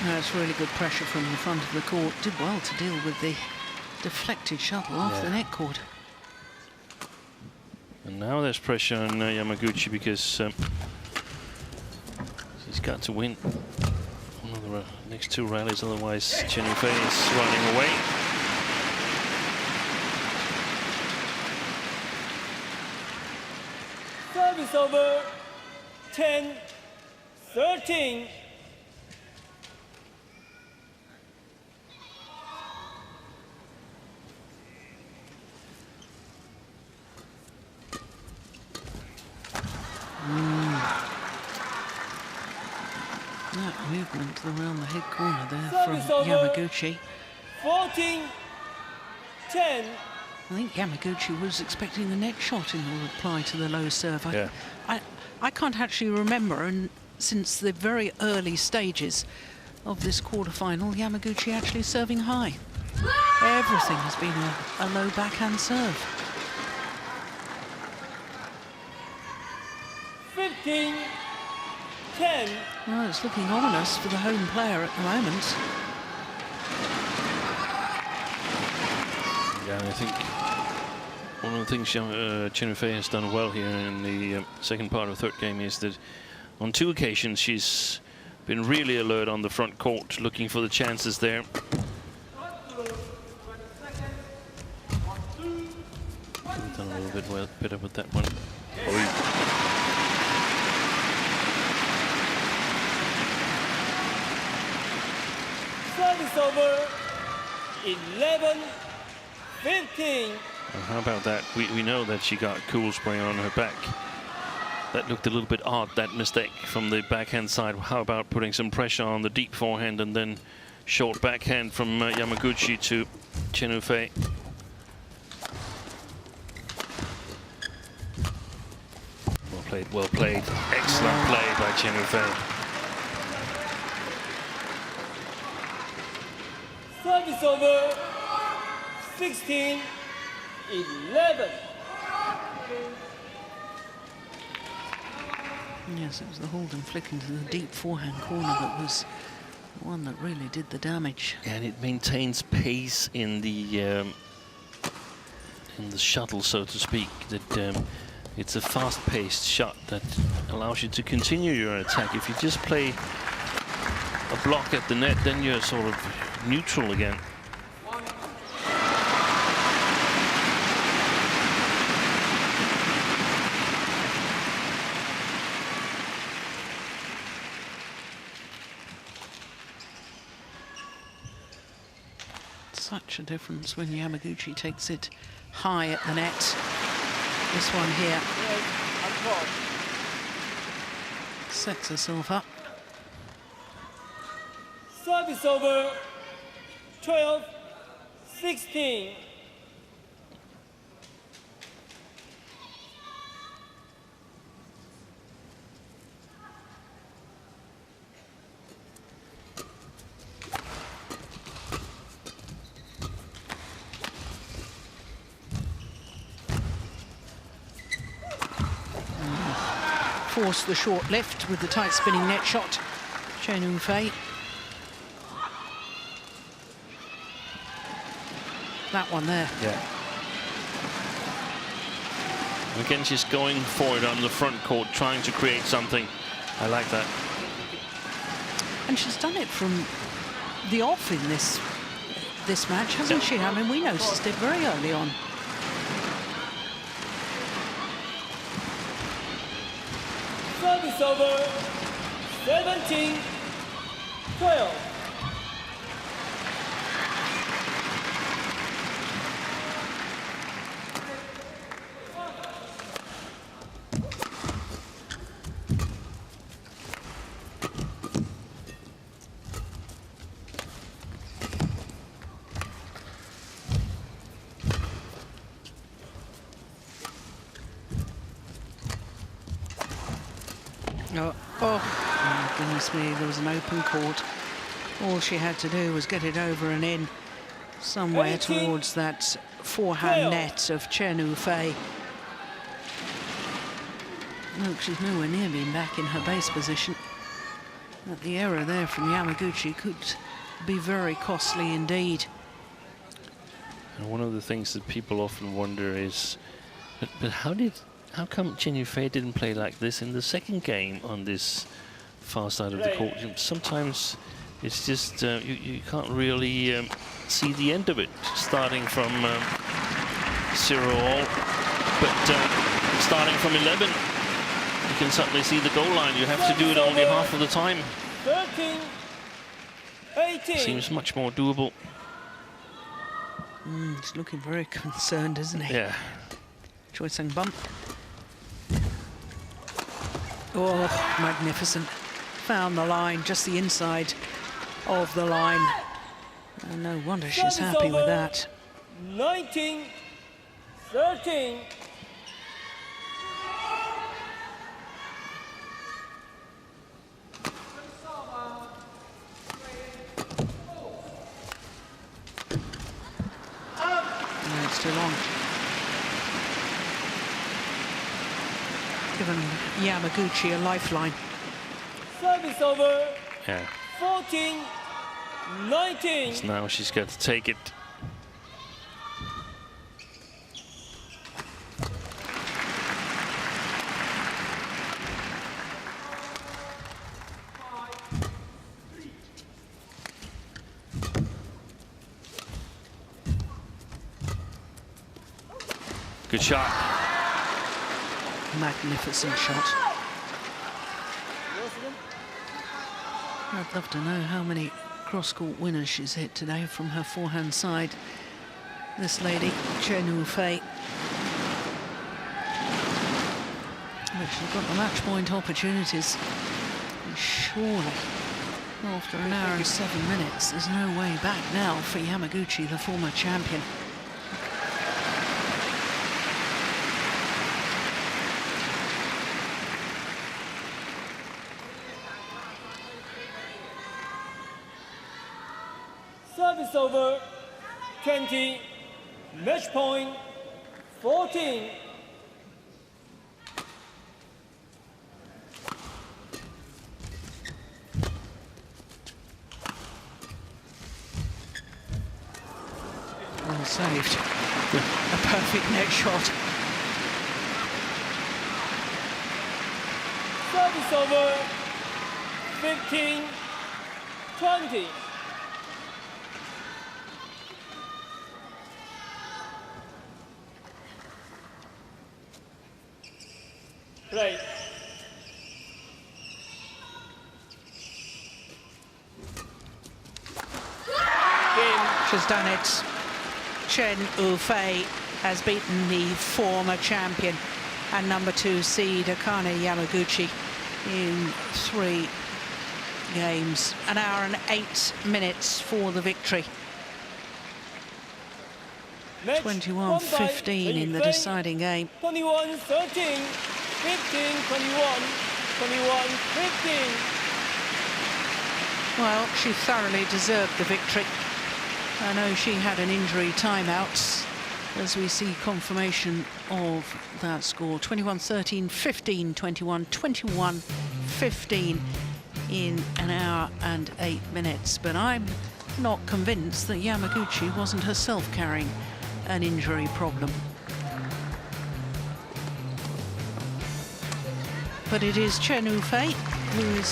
That's really good pressure from the front of the court. Did well to deal with the deflected shuttle off the net cord. And now there's pressure on Yamaguchi because she's got to win one of the next two rallies, otherwise CHEN Yufei is running away. Service over. 10-13. That movement around the head corner there Service from over. Yamaguchi. 14-10. I think Yamaguchi was expecting the net shot in reply to the low serve. I can't actually remember, and since the very early stages of this quarter-final, Yamaguchi actually serving high. Everything has been a low backhand serve. 15-10. Well, it's looking ominous for the home player at the moment. Yeah, I think one of the things CHEN Yufei has done well here in the second part of the third game is that on two occasions she's been really alert on the front court, looking for the chances there. Done a little bit better with that one. Service over. 11-15. How about that? We know that she got cool spray on her back. That looked a little bit odd, that mistake from the backhand side. How about putting some pressure on the deep forehand and then short backhand from Yamaguchi to CHEN Yufei. Well played, well played. Excellent play by CHEN Yufei. Service over. 16-11. Yes, it was the hold and flick into the deep forehand corner that was the one that really did the damage. And it maintains pace in the shuttle, so to speak. That it's a fast-paced shot that allows you to continue your attack. If you just play a block at the net, then you're sort of neutral again. Such a difference when Yamaguchi takes it high at the net. This one here sets herself up. Service over. 12-16. Force the short lift with the tight spinning net shot. CHEN Yufei. That one there. Yeah. Again, she's going for it on the front court, trying to create something. I like that. And she's done it from the off in this match, hasn't she? I mean, we noticed it very early on. Service over. 17-12. Oh, my goodness me, there was an open court. All she had to do was get it over and in somewhere towards that forehand net of CHEN Yufei. Look, she's nowhere near being back in her base position. But the error there from Yamaguchi could be very costly indeed. And one of the things that people often wonder is, but how come CHEN Yufei didn't play like this in the second game on this far side of the court? Sometimes it's just you can't really see the end of it, starting from 0-all, but starting from 11. You can suddenly see the goal line. You have to do it only half of the time. 13, 18. Seems much more doable. He's looking very concerned, isn't he? Yeah. Choi Sang-bum. Oh, magnificent. Found the line, just the inside of the line. And no wonder she's happy with that. 19, 13. No, it's too long. Given Yamaguchi a lifeline. Service over. Yeah. 14, 19. So now she's got to take it. Good shot. Magnificent shot. I'd love to know how many cross-court winners she's hit today from her forehand side. This lady, CHEN Yufei. But she's got the match point opportunities. And surely, after an hour and 7 minutes, there's no way back now for Yamaguchi, the former champion. Service over. 20. Match point. 14. Well saved. A perfect net shot. Service over. 15, 20. Play. She's done it. CHEN Yufei has beaten the former champion and #2 seed Akane Yamaguchi in 3 games. An hour and 8 minutes for the victory. 21-15 in the deciding game. 21-13, 15-21, 21-15. Well, she thoroughly deserved the victory. I know she had an injury timeout as we see confirmation of that score. 21-13, 15-21, 21-15 in an hour and 8 minutes. But I'm not convinced that Yamaguchi wasn't herself carrying an injury problem. But it is CHEN Yufei who is